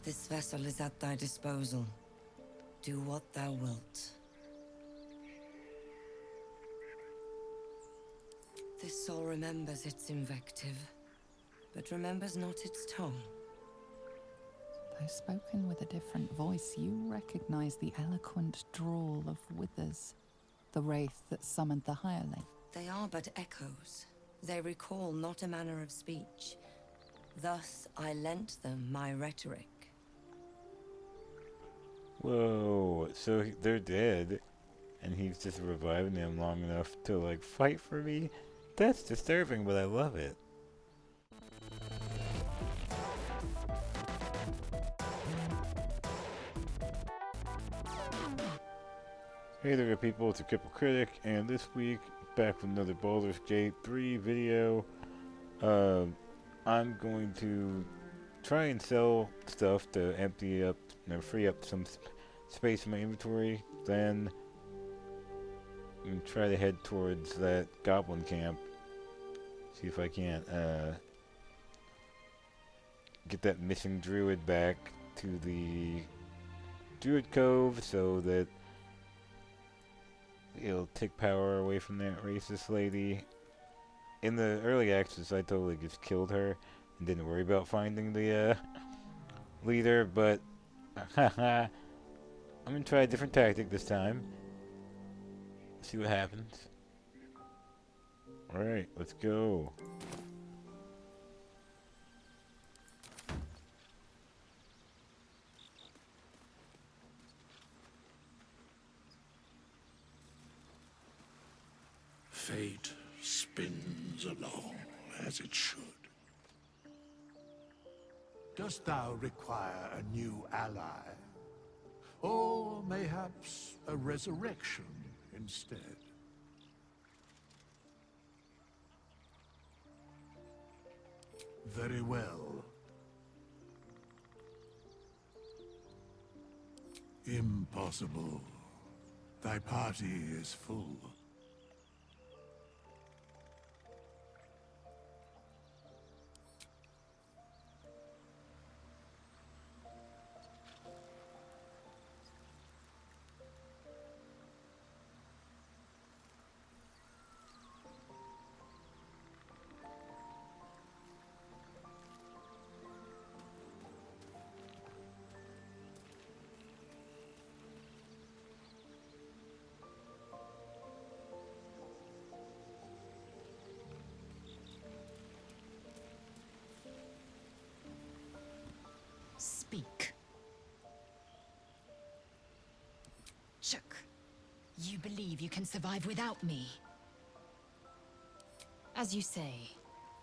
This vessel is at thy disposal. Do what thou wilt. This soul remembers its invective, but remembers not its tongue. Though spoken with a different voice, you recognize the eloquent drawl of Withers, the wraith that summoned the hireling. They are but echoes. They recall not a manner of speech. Thus I lent them my rhetoric. Whoa, so they're dead, and he's just reviving them long enough to, like, fight for me? That's disturbing, but I love it. Hey there people, it's a Crippled Critic, and this week, back with another Baldur's Gate 3 video. I'm going to try and sell stuff to empty up, free up some space in my inventory, then try to head towards that goblin camp. See if I can't get that missing druid back to the Druid Cove so that it'll take power away from that racist lady. In the early access, I totally just killed her and didn't worry about finding the leader, but haha, I'm gonna try a different tactic this time. See what happens. Alright, let's go. Fate spins along as it should. Dost thou require a new ally? Or mayhaps a resurrection instead? Very well. Impossible. Thy party is full. Speak. Chuck, you believe you can survive without me? As you say,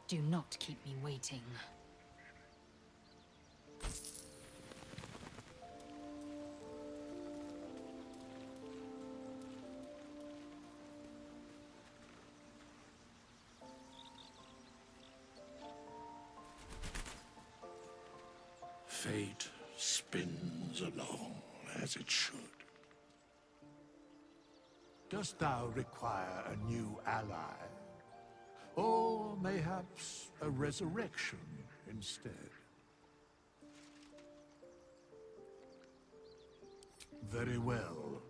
do not keep me waiting. Fate spins along as it should. Dost thou require a new ally? Or mayhaps a resurrection instead? Very well.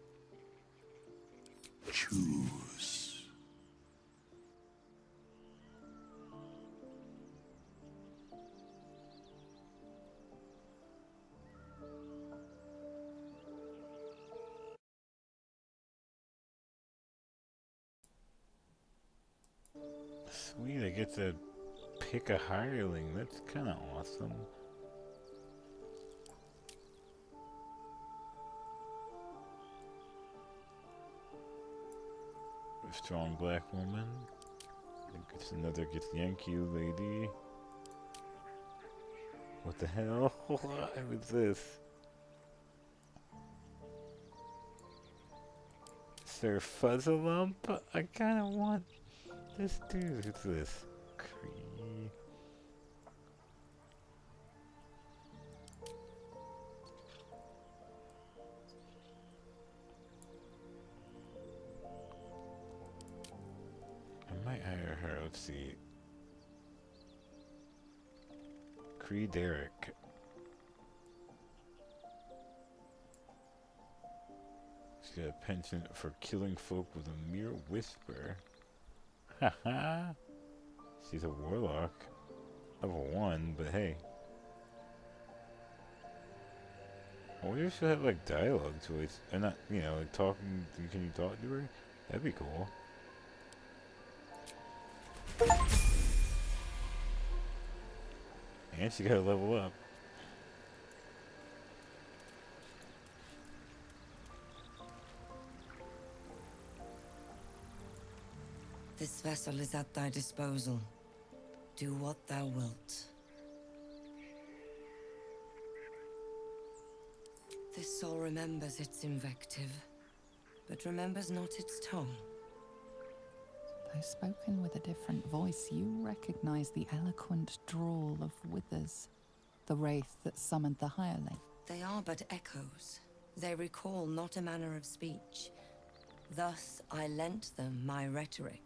Choose. Sweet, I get to pick a hireling. That's kind of awesome. A strong black woman. I think it's another Yankee lady. What the hell? What was this? Sir Fuzzalump? I kind of want this dude. Who's this? Cree. I might hire her. Let's see. Cree Derrick. She's got a penchant for killing folk with a mere whisper. Haha. She's a warlock. Level 1, but hey. I wonder if she'll have like dialogue choice. And not, you know, like talking. Can you talk to her? That'd be cool. And she gotta level up. This vessel is at thy disposal. Do what thou wilt. This soul remembers its invective, but remembers not its tongue. Though spoken with a different voice, you recognize the eloquent drawl of Withers, the wraith that summoned the hireling. They are but echoes. They recall not a manner of speech. Thus I lent them my rhetoric.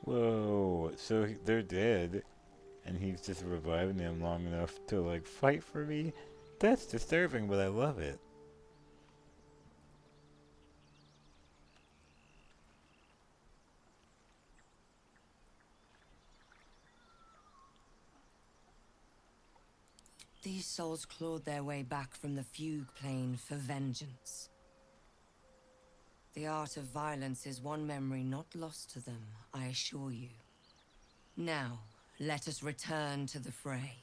Whoa, so they're dead, and he's just reviving them long enough to like fight for me? That's disturbing, but I love it. These souls clawed their way back from the fugue plane for vengeance. The art of violence is one memory not lost to them, I assure you. Now, let us return to the fray.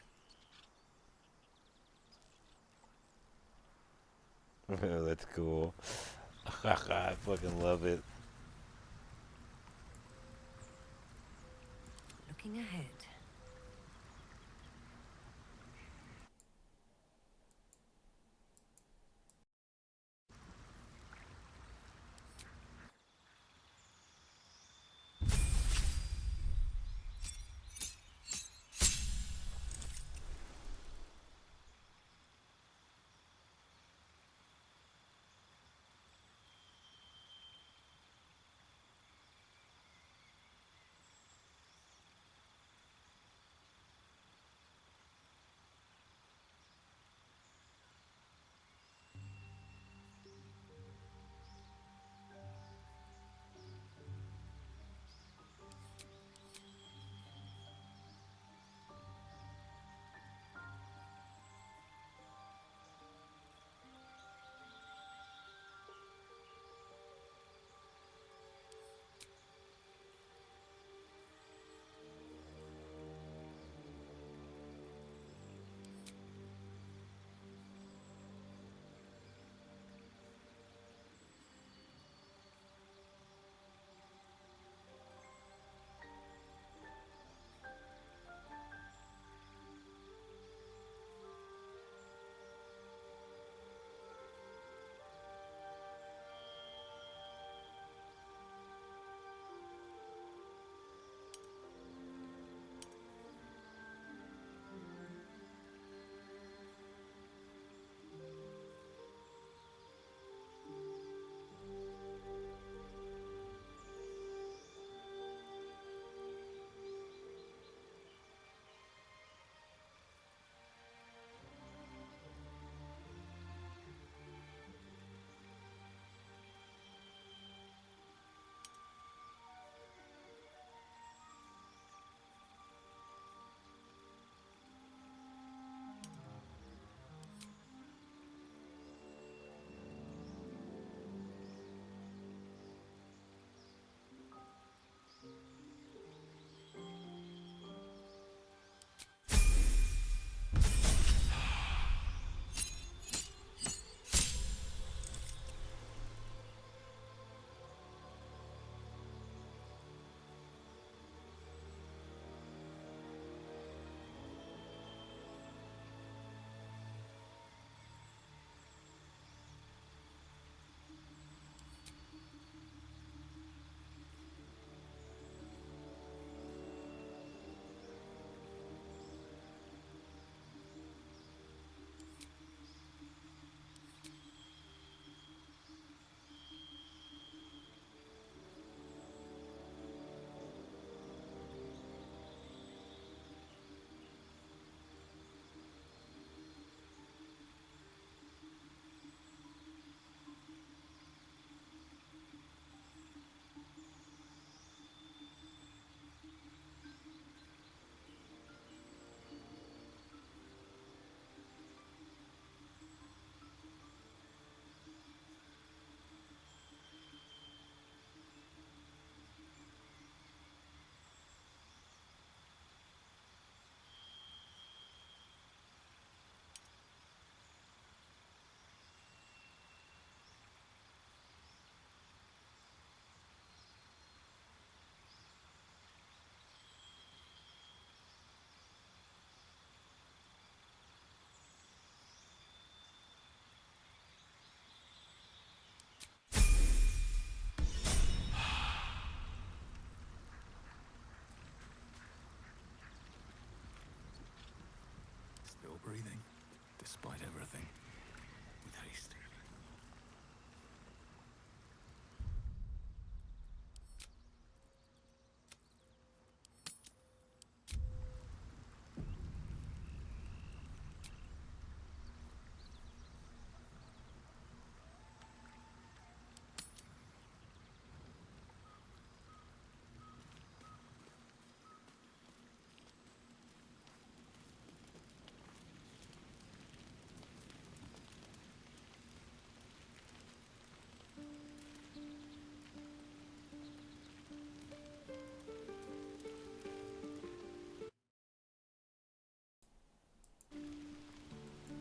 Oh, that's cool. I fucking love it. Looking ahead. breathing, despite everything, with haste.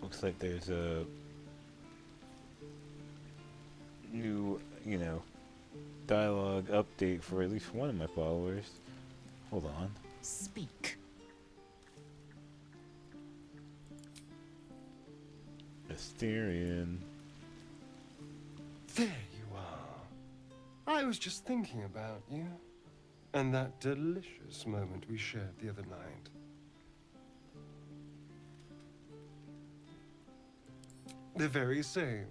Looks like there's a new, dialogue update for at least one of my followers. Hold on. Speak. Asterian. There you are. I was just thinking about you. And that delicious moment we shared the other night. The very same.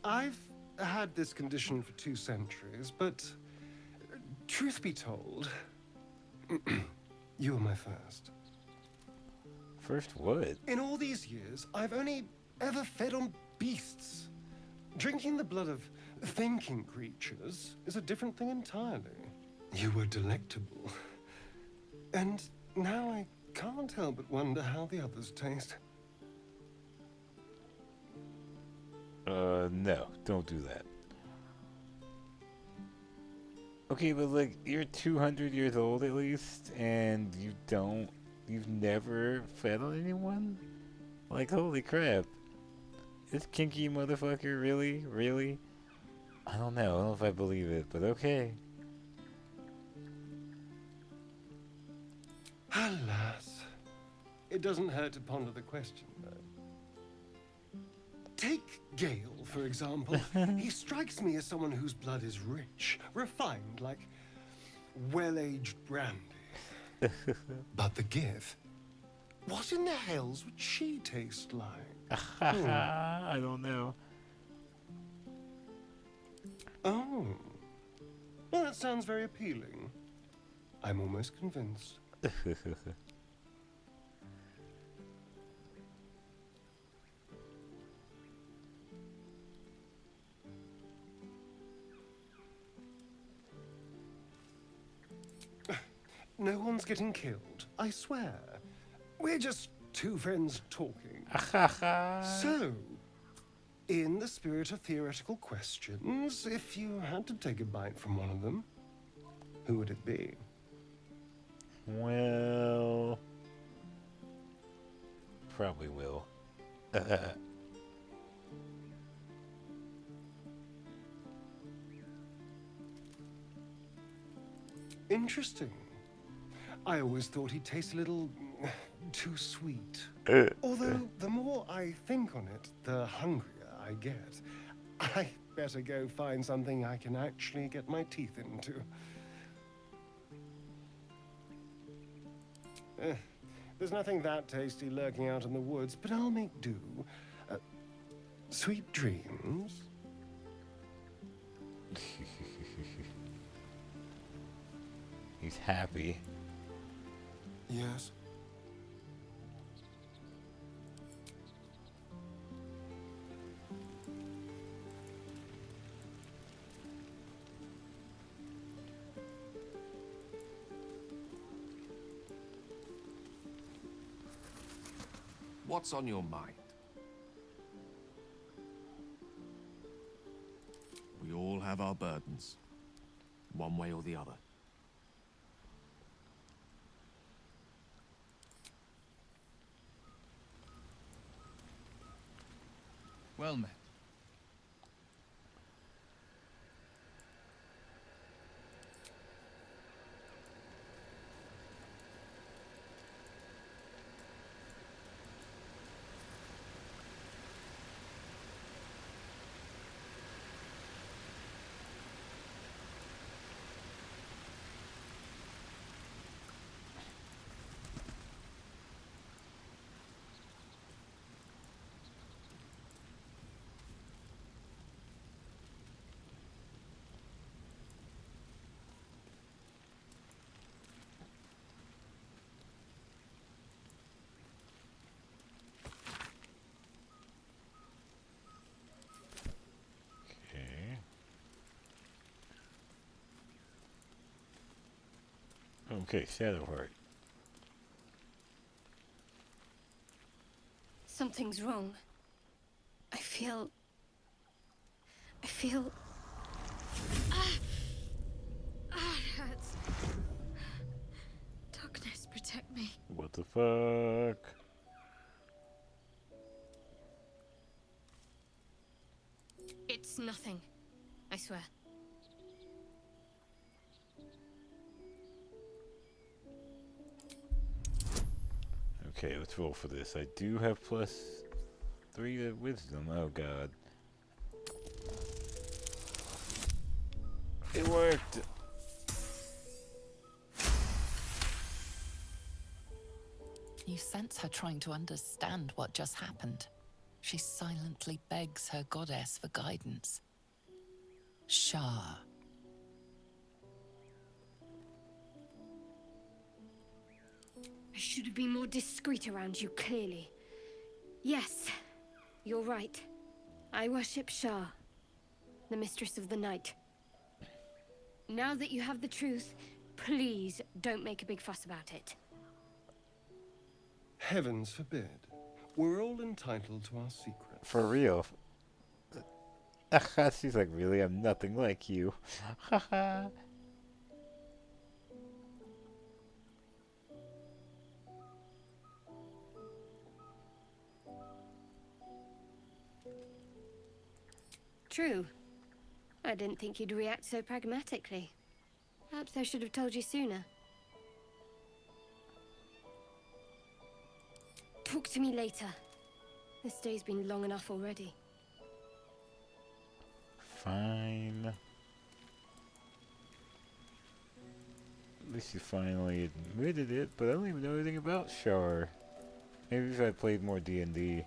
I've had this condition for 2 centuries, but truth be told, you were my first. First what? In all these years, I've only ever fed on beasts. Drinking the blood of thinking creatures is a different thing entirely. You were delectable. And now I can't help but wonder how the others taste. No, don't do that. Okay, but like, you're 200 years old at least, and you've never fed on anyone? Like, holy crap. This kinky motherfucker, really? Really? I don't know if I believe it, but okay. Alas. It doesn't hurt to ponder the question, though. Take Gale, for example. He strikes me as someone whose blood is rich, refined, like well-aged brandy. But the Give, what in the hells would she taste like? I don't know. Oh. Well, that sounds very appealing. I'm almost convinced. No one's getting killed, I swear. We're just 2 friends talking. So, in the spirit of theoretical questions, if you had to take a bite from one of them, who would it be? Well, probably will. Interesting. I always thought he tasted a little too sweet. Although, the more I think on it, the hungrier I get. I better go find something I can actually get my teeth into. There's nothing that tasty lurking out in the woods, but I'll make do. Sweet dreams. He's happy. Yes. What's on your mind? We all have our burdens, one way or the other. Well met. Okay, Shadowheart. Something's wrong. I feel... it hurts. Darkness, protect me. What the fuck? It's nothing. I swear. Okay, let's roll for this. I do have +3 to wisdom. Oh god. It worked! You sense her trying to understand what just happened. She silently begs her goddess for guidance. Shah. I should have been more discreet around you, clearly. Yes, you're right. I worship Shah, the mistress of the night. Now that you have the truth, please don't make a big fuss about it. Heavens forbid. We're all entitled to our secrets. For real. She's like, really? I'm nothing like you. Haha. True. I didn't think you'd react so pragmatically. Perhaps I should have told you sooner. Talk to me later. This day's been long enough already. Fine. At least you finally admitted it, but I don't even know anything about Shar. Maybe if I played more D&D.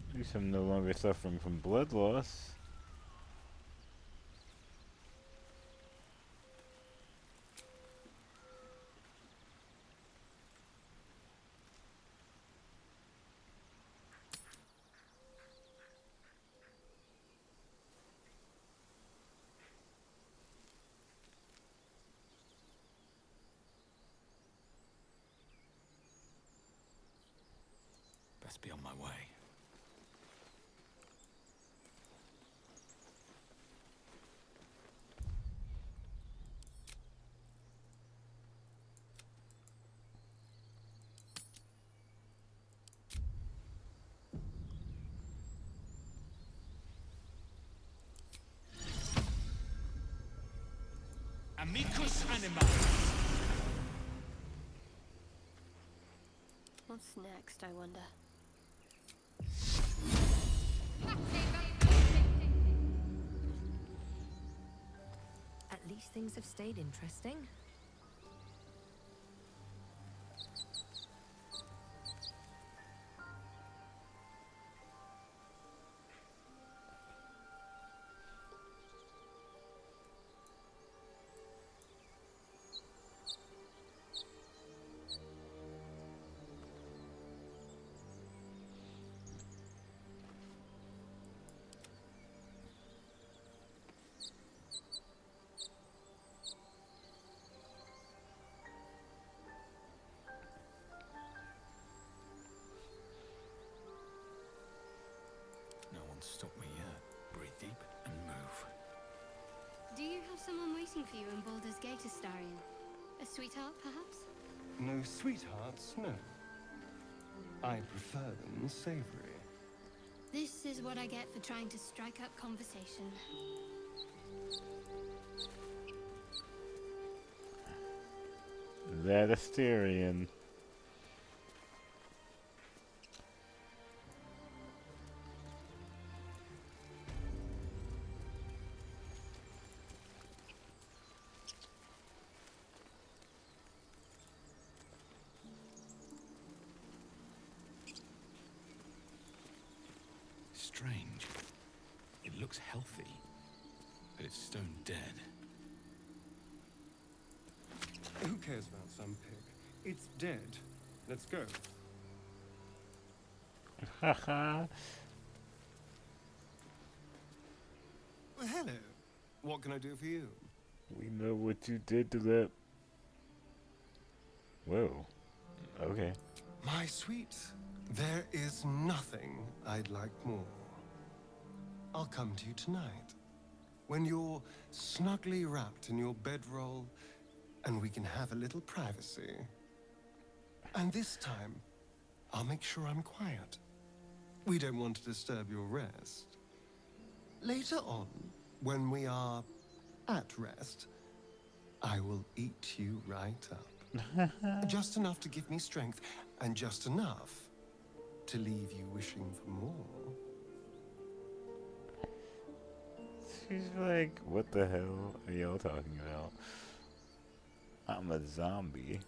At least I'm no longer suffering from blood loss. best be on my way. Amicus anima. What's next, I wonder? At least things have stayed interesting. No one's stopped me yet. Breathe deep and move. Do you have someone waiting for you in Baldur's Gate, Astarion? A sweetheart, perhaps? No sweethearts, no. I prefer them savory. This is what I get for trying to strike up conversation. That Asterion. Strange. It looks healthy, but it's stone dead. Who cares about some pig? It's dead. Let's go. Haha. Well, hello. What can I do for you? We know what you did to that. Whoa. Okay. My sweet, there is nothing I'd like more. I'll come to you tonight, when you're snugly wrapped in your bedroll, and we can have a little privacy. And this time, I'll make sure I'm quiet. We don't want to disturb your rest. Later on, when we are at rest, I will eat you right up. Just enough to give me strength, and just enough to leave you wishing for more. She's like, what the hell are y'all talking about? I'm a zombie.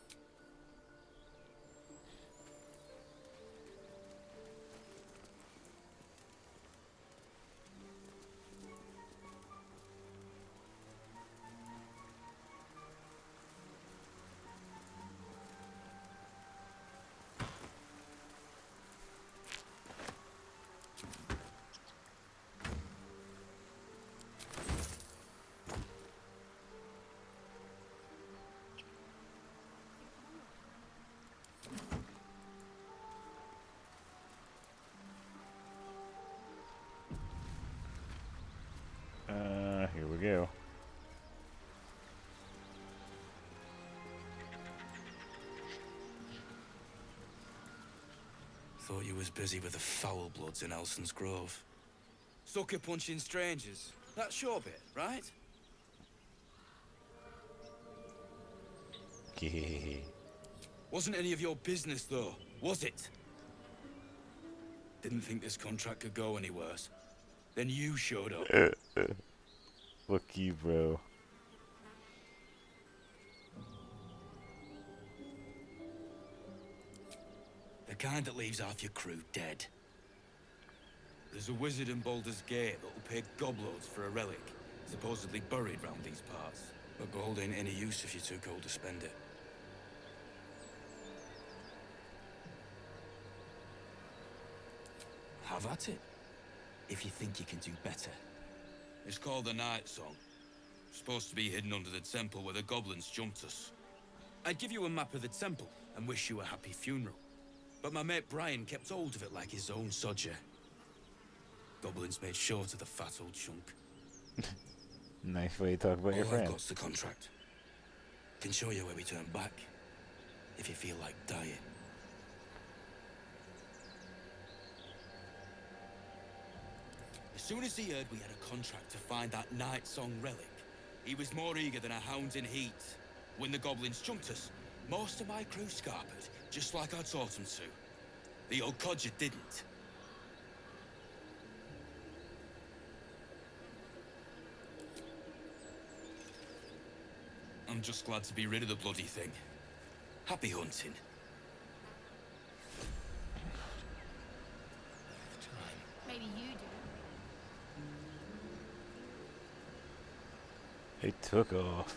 Here we go. Thought you was busy with the foul bloods in Elson's Grove. Sucker punching strangers. That's your bit, right? Wasn't any of your business, though, was it? Didn't think this contract could go any worse. Then you showed up. Look you, bro. The kind that leaves half your crew dead. There's a wizard in Baldur's Gate that'll pay gobloads for a relic, supposedly buried round these parts. But gold ain't any use if you're too cold to spend it. Have at it, if you think you can do better. It's called the Night Song. Supposed to be hidden under the temple where the goblins jumped us. I'd give you a map of the temple and wish you a happy funeral. but my mate Brian kept hold of it like his own sodger. Goblins made short of the fat old chunk. Nice way to talk about your All I've friend. got's the contract. Can show you where we turn back, if you feel like dying. As soon as he heard we had a contract to find that Night Song relic, he was more eager than a hound in heat. When the goblins chunked us, most of my crew scarpered, just like I taught them to. The old codger didn't. I'm just glad to be rid of the bloody thing. Happy hunting. Maybe you do. It took off.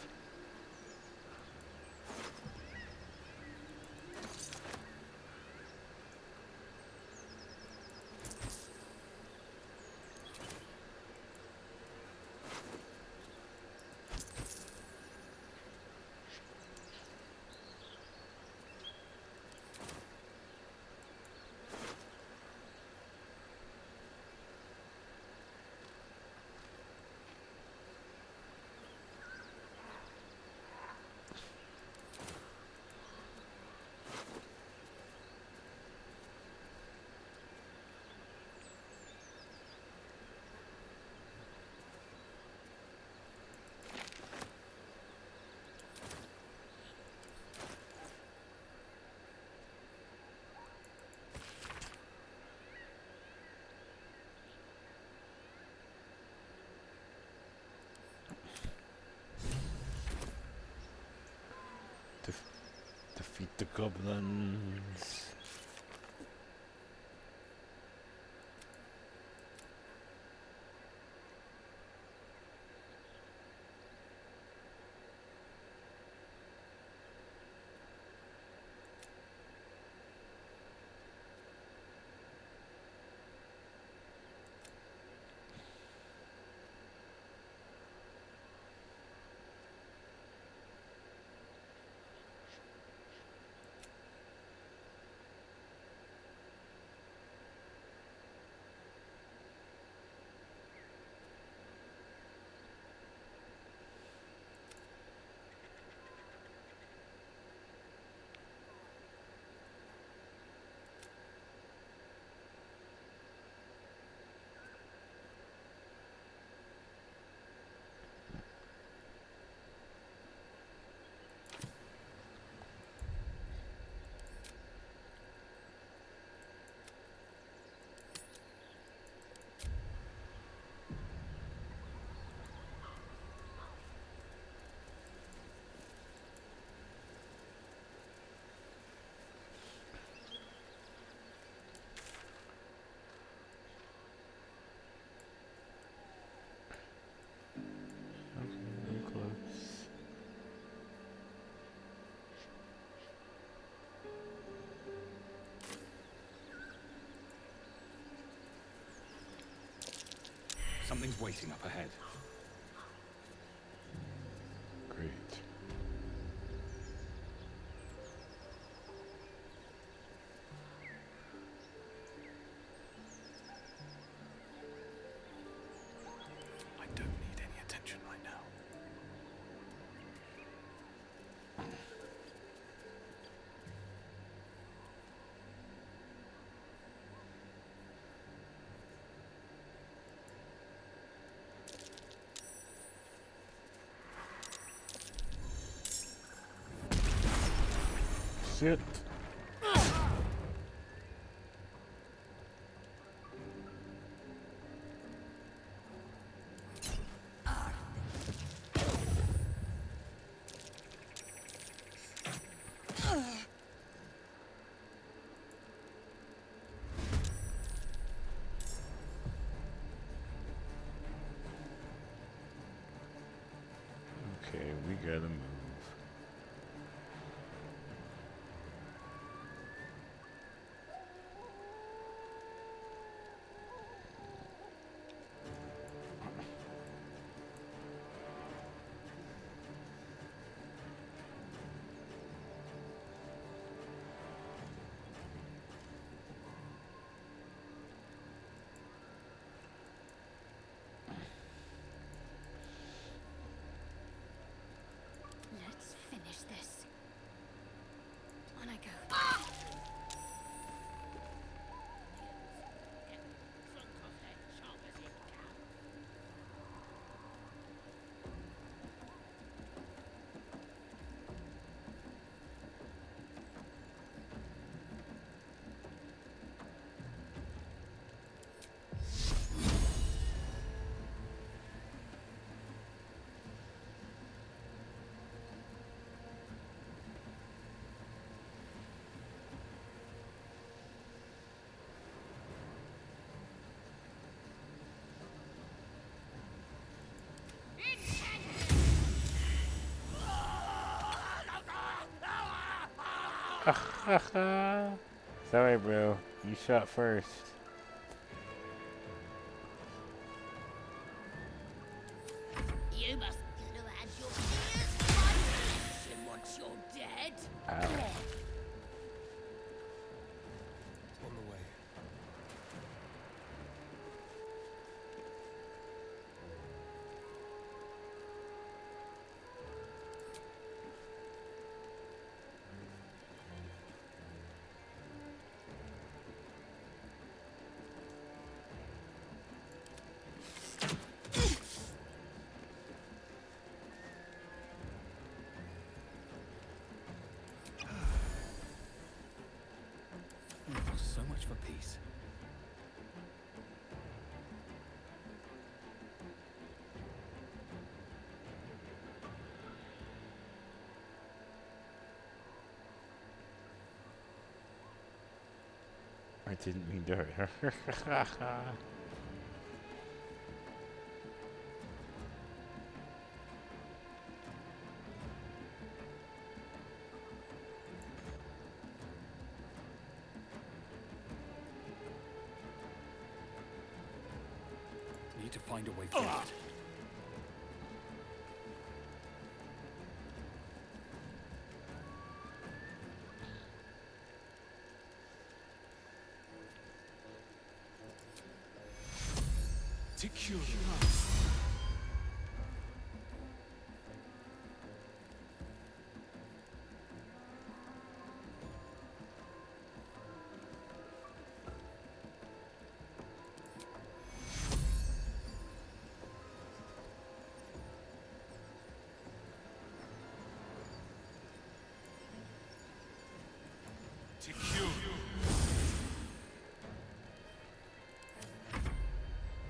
Defeat the goblins. Something's waiting up ahead. Great. I don't need any attention right now. Shit. Okay, we gotta move. Sorry, bro. You shot first. You must have had your ears pierced once you're dead. Ow. On the way. So much for peace. I didn't mean to hurt her. Need to find a way forward. Secure. Secure.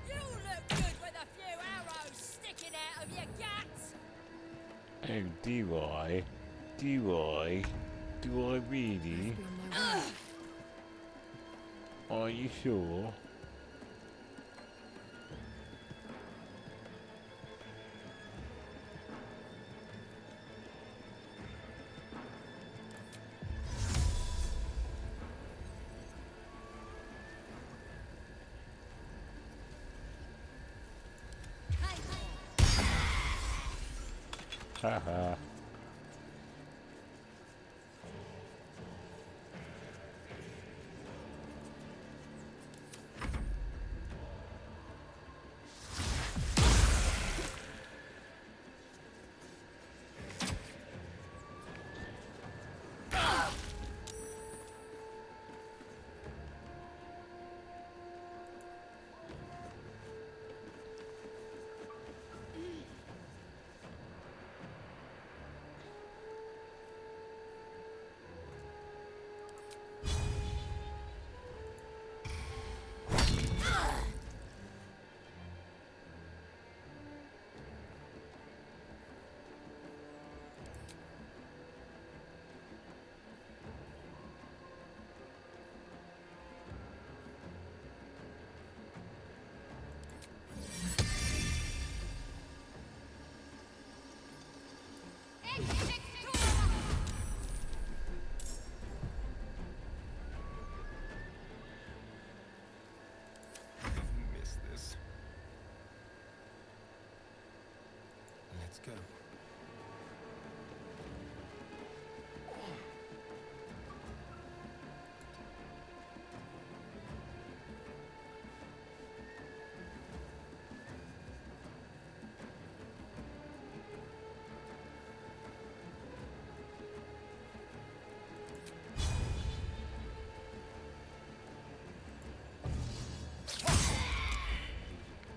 You look good with a few arrows sticking out of your guts. Oh, do I? Do I? Do I really? Are you sure? Haha. Miss this. Let's go.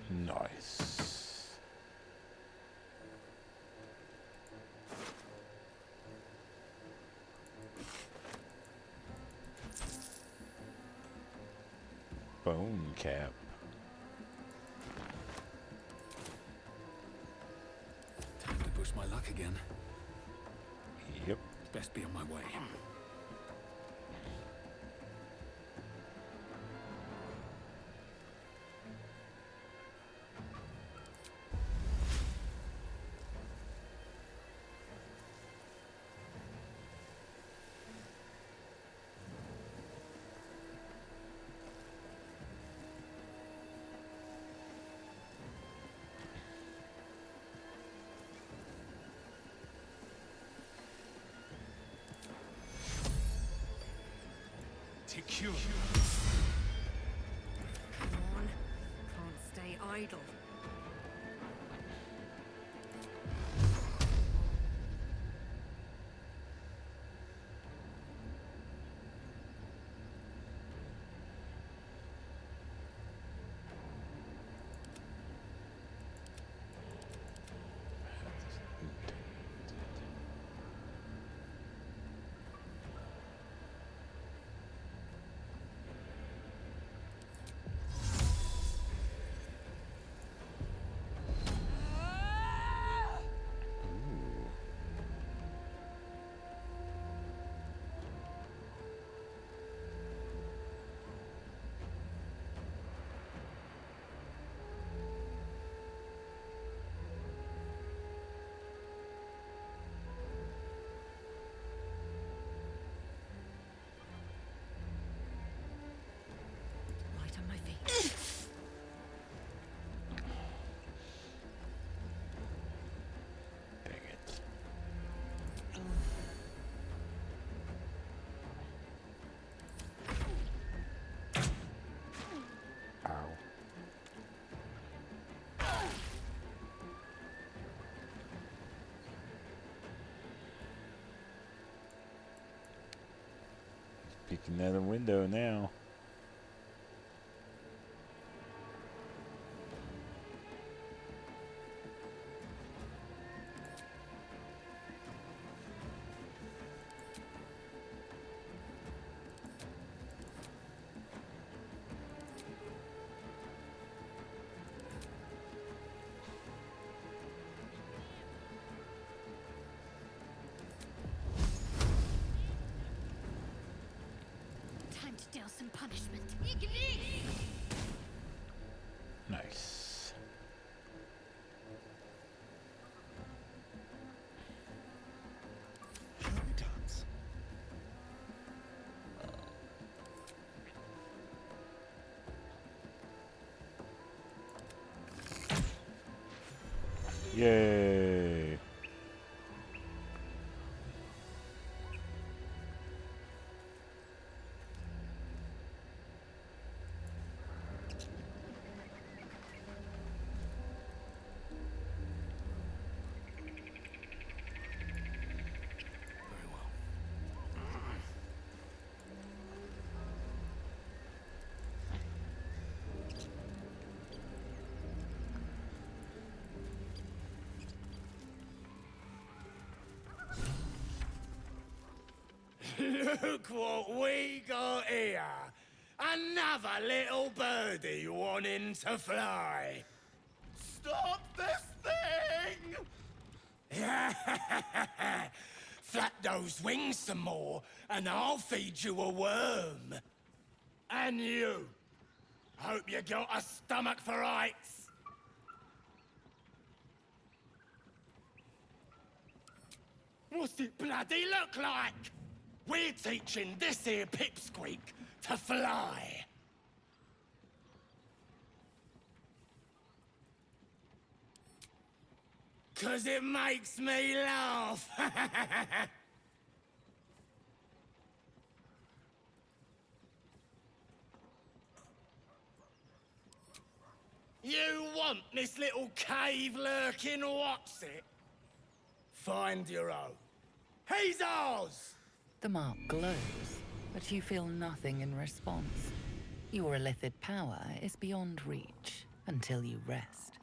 Nice. Bone cap. Time to push my luck again. Yep. Best be on my way. secure. Come on. Can't stay idle. Right on my feet. Dang it. Ow. Peeking out the window now. Time to deal some punishment. Nice. Shall we dance? Yay. Very well. Look what we got here. Another little birdie wanting to fly. Stop this thing! Flap those wings some more, and I'll feed you a worm. And you. Hope you got a stomach for heights. What's it bloody look like? We're teaching this here pipsqueak to fly. 'Cause it makes me laugh. You want this little cave lurking what's it? Find your own. He's ours! The mark glows, but you feel nothing in response. Your illithid power is beyond reach until you rest.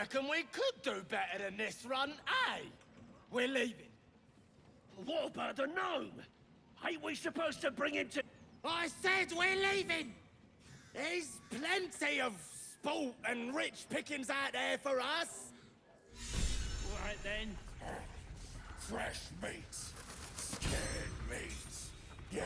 reckon we could do better than this run, eh? We're leaving. What about the gnome? Ain't we supposed to bring him to... I said we're leaving! There's plenty of sport and rich pickings out there for us. Right then. Fresh meats. Scared meats. Yes.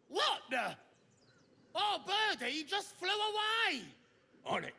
What the? Oh, Birdie just flew away! On it.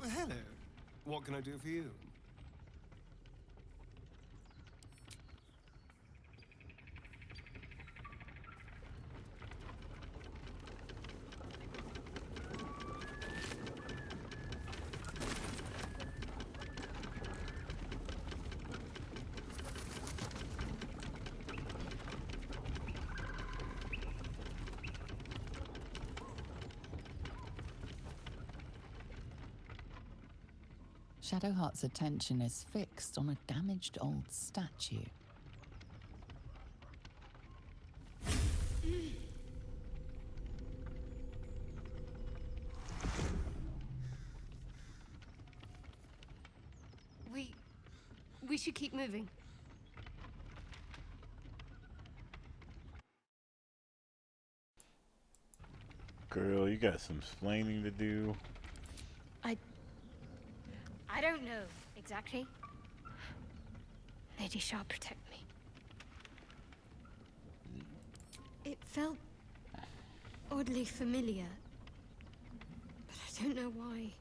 Well, hello. What can I do for you? Shadowheart's attention is fixed on a damaged old statue. We should keep moving. Girl, you got some splaining to do. I don't know exactly. Lady Shah, protect me. It felt oddly familiar, but I don't know why.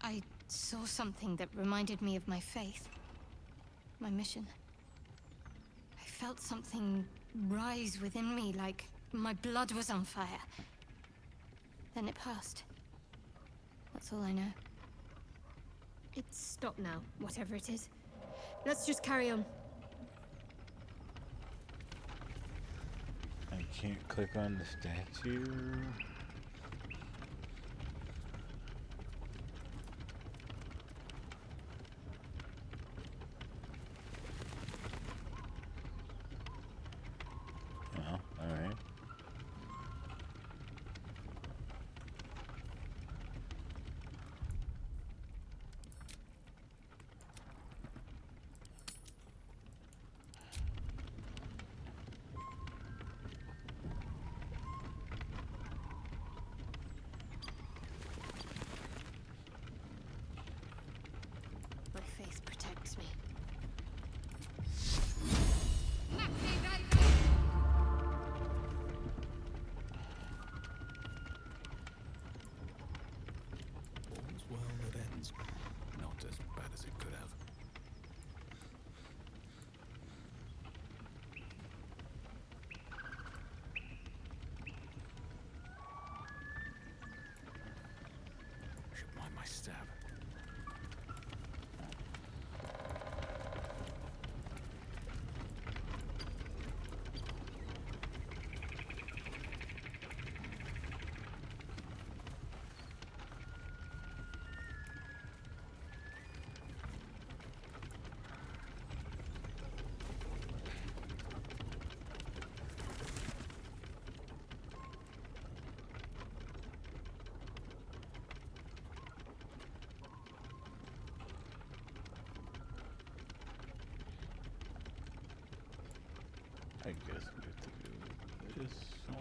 I saw something that reminded me of my faith, my mission. I felt something rise within me, like my blood was on fire. Then it passed. That's all I know. It's stopped now, whatever it is. Let's just carry on. I can't click on the statue. Oh, alright. My faith protects me. All's well that ends. Not as bad as it could have. Should mind my stab. I guess we have to go this way.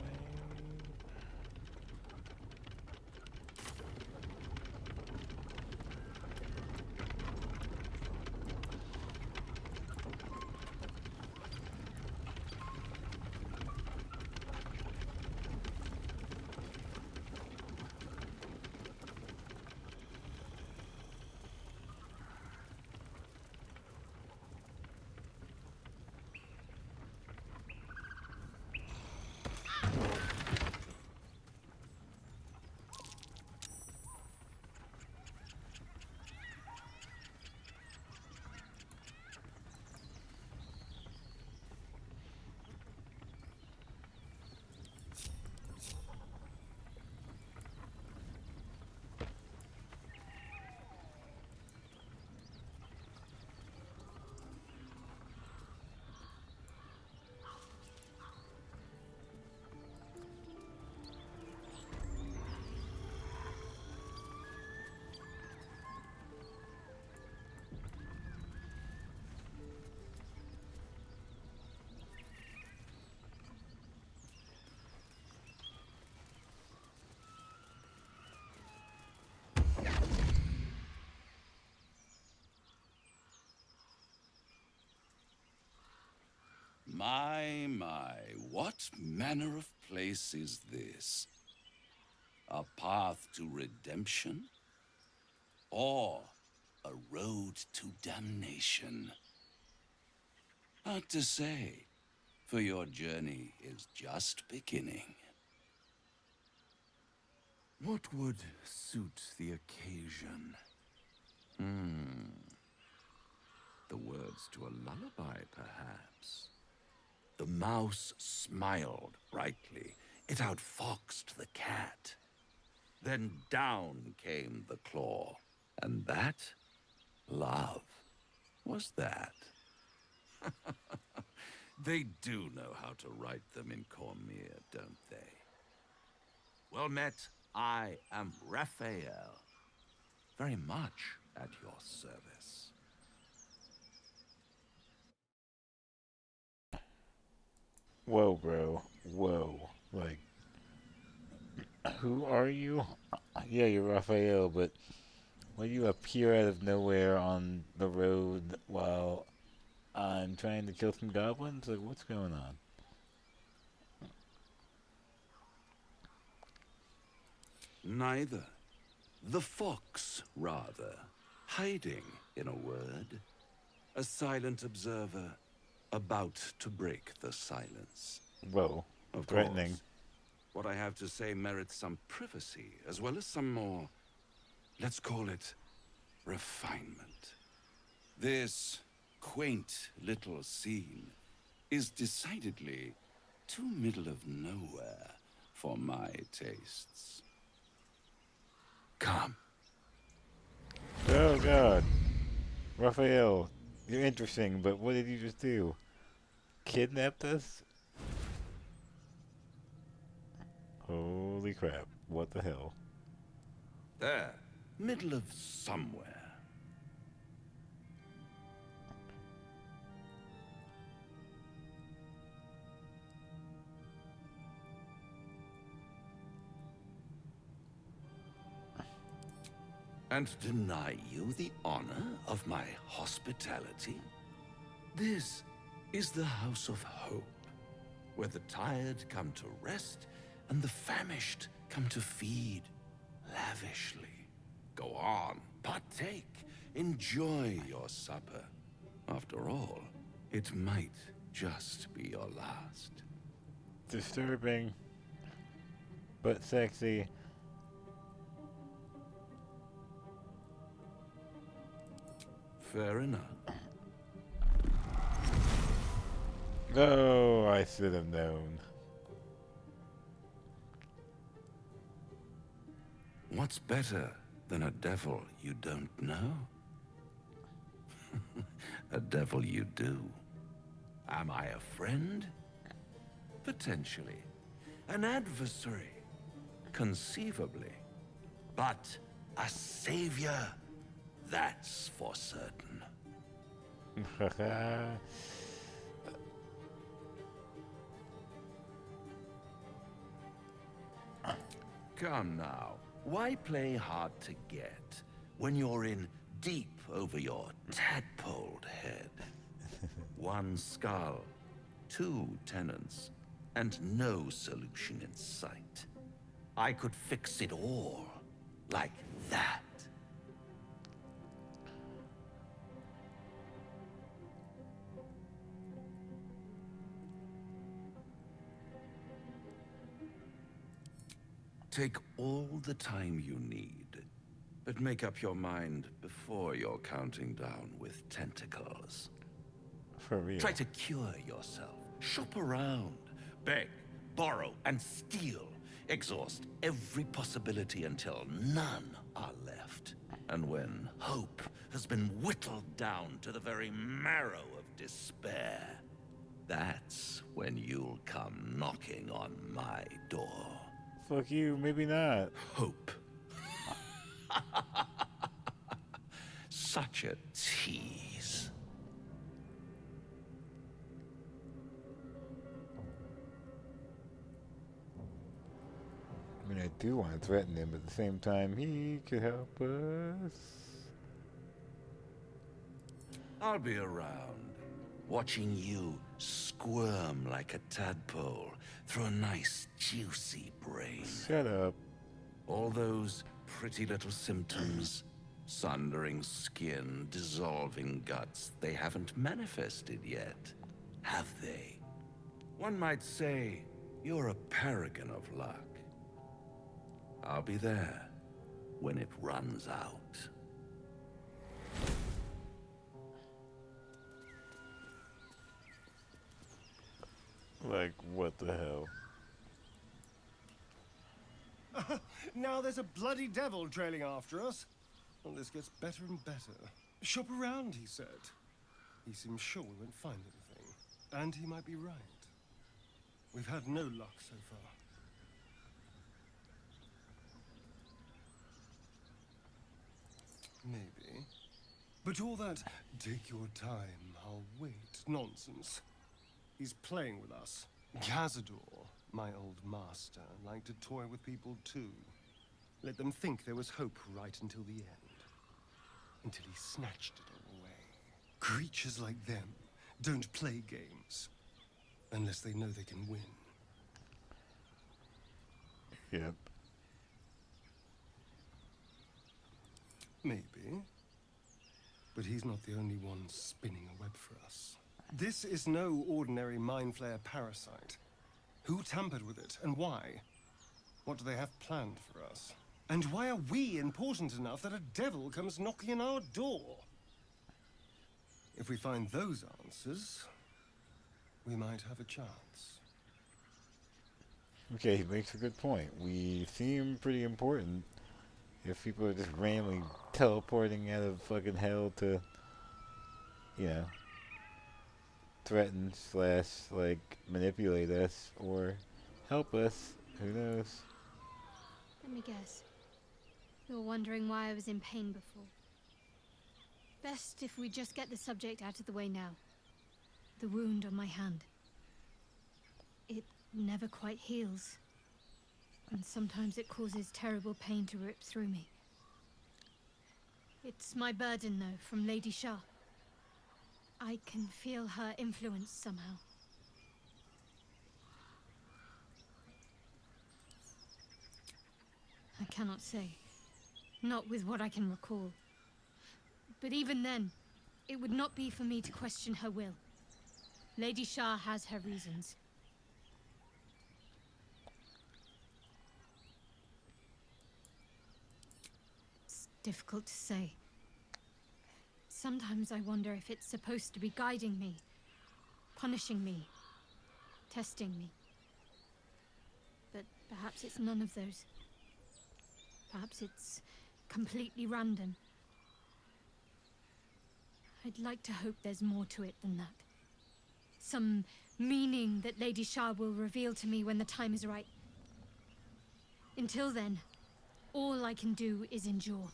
My, what manner of place is this? A path to redemption? Or a road to damnation? Hard to say, for your journey is just beginning. What would suit the occasion? The words to a lullaby, perhaps. The mouse smiled brightly. It outfoxed the cat. Then down came the claw. And that? Love. Was that? They do know how to write them in Cormier, don't they? Well met, I am Raphael. Very much at your service. Whoa, bro. Whoa. Like, Who are you? Yeah, you're Raphael, but why do you appear out of nowhere on the road while I'm trying to kill some goblins? Like, what's going on? Neither. The fox, rather. Hiding, in a word. A silent observer, about to break the silence. Whoa. Of Threatening. course, what I have to say merits some privacy, as well as some more, let's call it, refinement. This quaint little scene is decidedly too middle of nowhere for my tastes. Come. Oh god. Raphael, you're interesting, but what did you just do? Kidnapped us? Holy crap. What the hell? There. Middle of somewhere. And deny you the honor of my hospitality? This is the House of Hope, where the tired come to rest and the famished come to feed lavishly. Go on, partake, enjoy your supper. After all, it might just be your last. Disturbing, but sexy. Fair enough. Oh, I should have known. What's better than a devil you don't know? A devil you do. Am I a friend? Potentially. An adversary? Conceivably. But a savior? That's for certain. Come now, why play hard to get when you're in deep over your tadpoled head? One skull, two tenants, and no solution in sight. I could fix it all, like that. Take all the time you need, but make up your mind before you're counting down with tentacles. For real. Try to cure yourself. Shop around. Beg, borrow, and steal. Exhaust every possibility until none are left. And when hope has been whittled down to the very marrow of despair, that's when you'll come knocking on my door. Fuck you, maybe not. Hope. Such a tease. I mean, I do want to threaten him, but at the same time, he could help us. I'll be around, watching you squirm like a tadpole through a nice, juicy brain. Shut up. All those pretty little symptoms, sundering skin, dissolving guts, they haven't manifested yet, have they? One might say you're a paragon of luck. I'll be there when it runs out. Like, what the hell? Now there's a bloody devil trailing after us. Well, this gets better and better. Shop around, he said. He seems sure we won't find anything. And he might be right. We've had no luck so far. Maybe. But all that, take your time, I'll wait, nonsense. He's playing with us. Cazador, My old master liked to toy with people too. Let them think there was hope right until the end. Until he snatched it all away. Creatures like them don't play games. Unless they know they can win. Yep. Maybe. But he's not the only one spinning a web for us. This is no ordinary mind flayer parasite. Who tampered with it, and why? What do they have planned for us? And why are we important enough that a devil comes knocking on our door? If we find those answers, we might have a chance. Okay, he makes a good point. We seem pretty important if people are just randomly teleporting out of fucking hell to, you know, threaten slash, like, manipulate us or help us. Who knows? Let me guess. You're wondering why I was in pain before. Best if we just get the subject out of the way now. The wound on my hand. It never quite heals. And sometimes it causes terrible pain to rip through me. It's my burden, though, from Lady Shah. I can feel her influence somehow. I cannot say. Not with what I can recall. But even then, it would not be for me to question her will. Lady Shah has her reasons. It's difficult to say. Sometimes I wonder if it's supposed to be guiding me, punishing me, testing me. But perhaps it's none of those. Perhaps it's completely random. I'd like to hope there's more to it than that. Some meaning that Lady Shah will reveal to me when the time is right. Until then, all I can do is endure.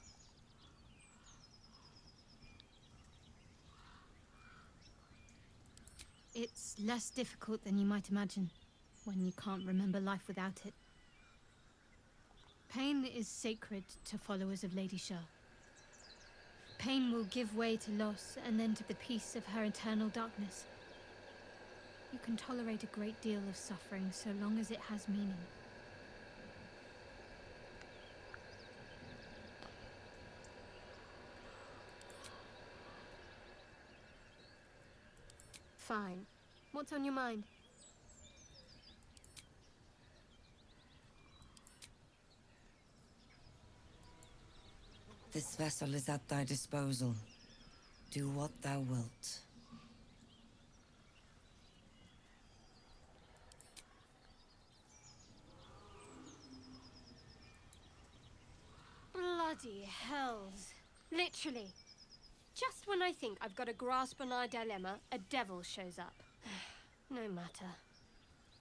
It's less difficult than you might imagine, when you can't remember life without it. Pain is sacred to followers of Lady Shah. Pain will give way to loss, and then to the peace of her eternal darkness. You can tolerate a great deal of suffering so long as it has meaning. Fine. What's on your mind? This vessel is at thy disposal. Do what thou wilt. Bloody hells. Literally. Just when I think I've got a grasp on our dilemma, a devil shows up. No matter.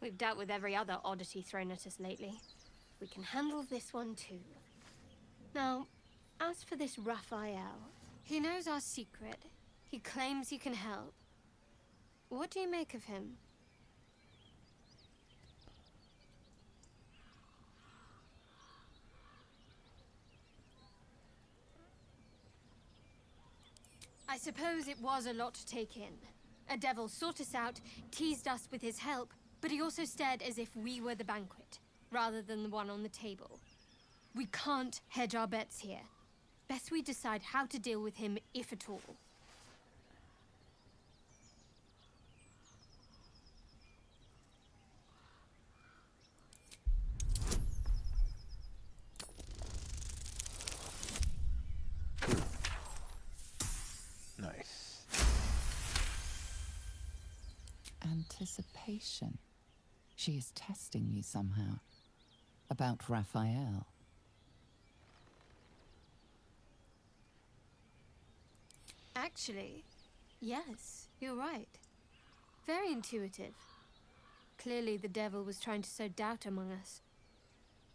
We've dealt with every other oddity thrown at us lately. We can handle this one too. Now, as for this Raphael, he knows our secret. He claims he can help. What do you make of him? I suppose it was a lot to take in. A devil sought us out, teased us with his help, but he also stared as if we were the banquet, rather than the one on the table. We can't hedge our bets here. Best we decide how to deal with him, if at all. Nice. Anticipation. She is testing you somehow. About Raphael. Actually, yes, you're right. Very intuitive. Clearly the devil was trying to sow doubt among us.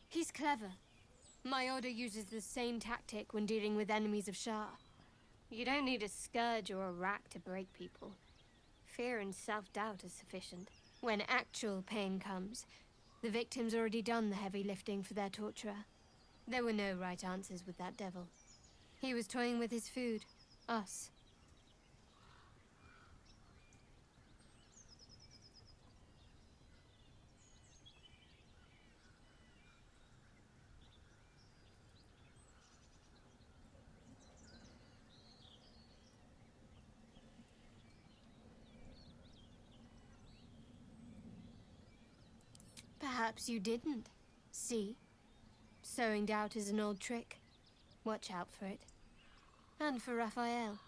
He's clever. My order uses the same tactic when dealing with enemies of Shah. You don't need a scourge or a rack to break people. Fear and self-doubt is sufficient. When actual pain comes, The victim's already done the heavy lifting for their torturer. There were no right answers with that devil. He was toying with his food. Us. Perhaps you didn't. See? Sowing doubt is an old trick. Watch out for it. And for Raphael.